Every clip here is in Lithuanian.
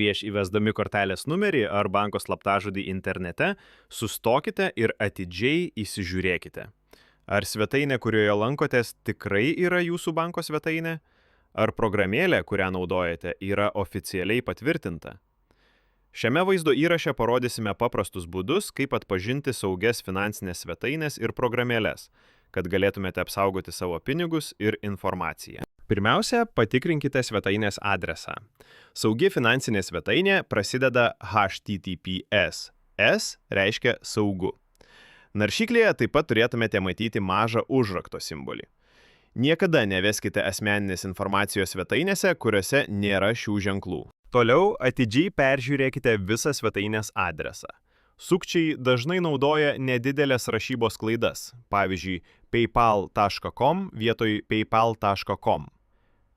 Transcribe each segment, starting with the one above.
Prieš įvesdami kortelės numerį ar banko slaptažodį internete, sustokite ir atidžiai įsižiūrėkite. Ar svetainė, kurioje lankotės, tikrai yra jūsų banko svetainė? Ar programėlė, kurią naudojate, yra oficialiai patvirtinta? Šiame vaizdo įraše parodysime paprastus būdus, kaip atpažinti saugias finansinės svetainės ir programėlės, kad galėtumėte apsaugoti savo pinigus ir informaciją. Pirmiausia, patikrinkite svetainės adresą. Saugi finansinė svetainė prasideda HTTPS. S reiškia saugu. Naršyklėje taip pat turėtumėte matyti mažą užrakto simbolį. Niekada neveskite asmeninės informacijos svetainėse, kuriuose nėra šių ženklų. Toliau atidžiai peržiūrėkite visą svetainės adresą. Sukčiai dažnai naudoja nedidelės rašybos klaidas, pavyzdžiui, paypal.com vietoj paypal.com.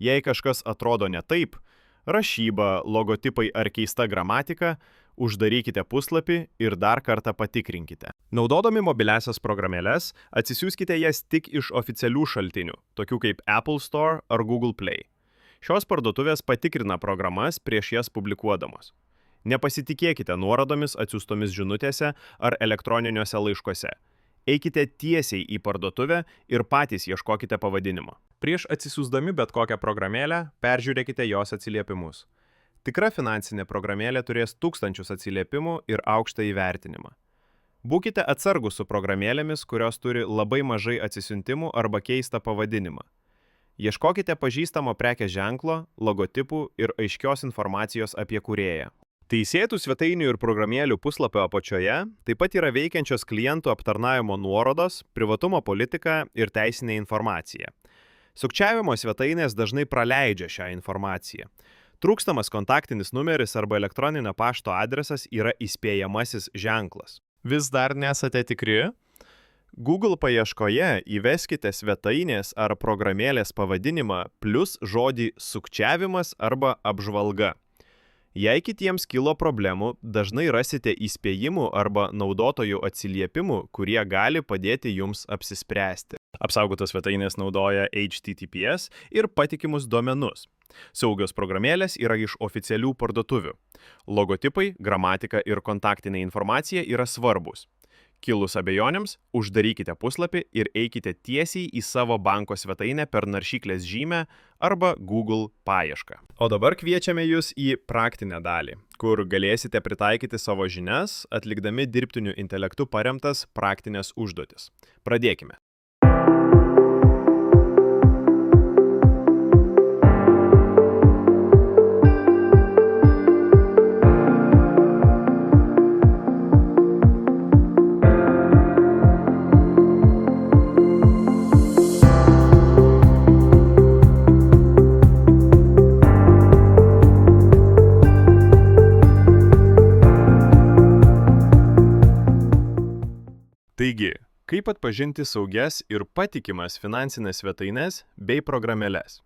Jei kažkas atrodo ne taip, rašyba, logotipai ar keista gramatika, uždarykite puslapį ir dar kartą patikrinkite. Naudodami mobiliasias programėles, atsisiųskite jas tik iš oficialių šaltinių, tokių kaip Apple Store ar Google Play. Šios parduotuvės patikrina programas prieš jas publikuodamos. Nepasitikėkite nuorodomis atsiųstomis žinutėse ar elektroniniuose laiškuose. Eikite tiesiai į parduotuvę ir patys ieškokite pavadinimo. Prieš atsisiųsdami bet kokią programėlę, peržiūrėkite jos atsiliepimus. Tikra finansinė programėlė turės tūkstančius atsiliepimų ir aukštą įvertinimą. Būkite atsargūs su programėlėmis, kurios turi labai mažai atsisiuntimų arba keistą pavadinimą. Ieškokite pažįstamo prekės ženklo, logotipų ir aiškios informacijos apie kūrėją. Teisėtų svetainių ir programėlių puslapio apačioje taip pat yra veikiančios klientų aptarnavimo nuorodos, privatumo politika ir teisinė informacija. Sukčiavimo svetainės dažnai praleidžia šią informaciją. Trūkstamas kontaktinis numeris arba elektroninio pašto adresas yra įspėjamasis ženklas. Vis dar nesate tikri? Google paieškoje įveskite svetainės ar programėlės pavadinimą plus žodį sukčiavimas arba apžvalga. Jei kitiems kilo problemų, dažnai rasite įspėjimų arba naudotojų atsiliepimų, kurie gali padėti jums apsispręsti. Apsaugotos svetainės naudoja HTTPS ir patikimus domenus. Saugios programėlės yra iš oficialių parduotuvių. Logotipai, gramatika ir kontaktinė informacija yra svarbus. Kilus abejonėms, uždarykite puslapį ir eikite tiesiai į savo banko svetainę per naršyklės žymę arba Google paiešką. O dabar kviečiame jūs į praktinę dalį, kur galėsite pritaikyti savo žinias, atlikdami dirbtiniu intelektu paremtas praktinės užduotis. Pradėkime. Taigi, kaip atpažinti saugias ir patikimas finansinės svetaines bei programėles?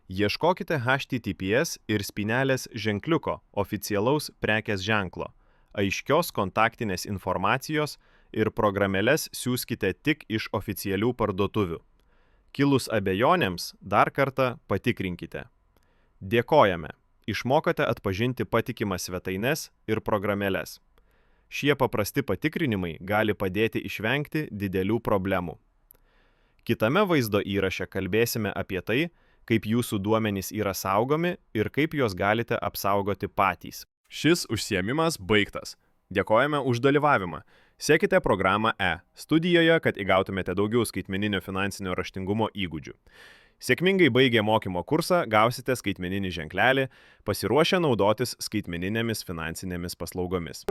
Ieškokite HTTPS ir spynelės ženkliuko oficialaus prekės ženklo, aiškios kontaktinės informacijos ir programėles siųskite tik iš oficialių parduotuvių. Kilus abejonėms, dar kartą patikrinkite. Dėkojame, išmokote atpažinti patikimas svetaines ir programėles. Šie paprasti patikrinimai gali padėti išvengti didelių problemų. Kitame vaizdo įraše kalbėsime apie tai, kaip jūsų duomenys yra saugomi ir kaip juos galite apsaugoti patys. Šis užsiėmimas baigtas. Dėkojame už dalyvavimą. Sekite programą studijoje, kad įgautumėte daugiau skaitmeninio finansinio raštingumo įgūdžių. Sėkmingai baigę mokymo kursą gausite skaitmeninį ženklelį, pasiruošę naudotis skaitmeninėmis finansinėmis paslaugomis.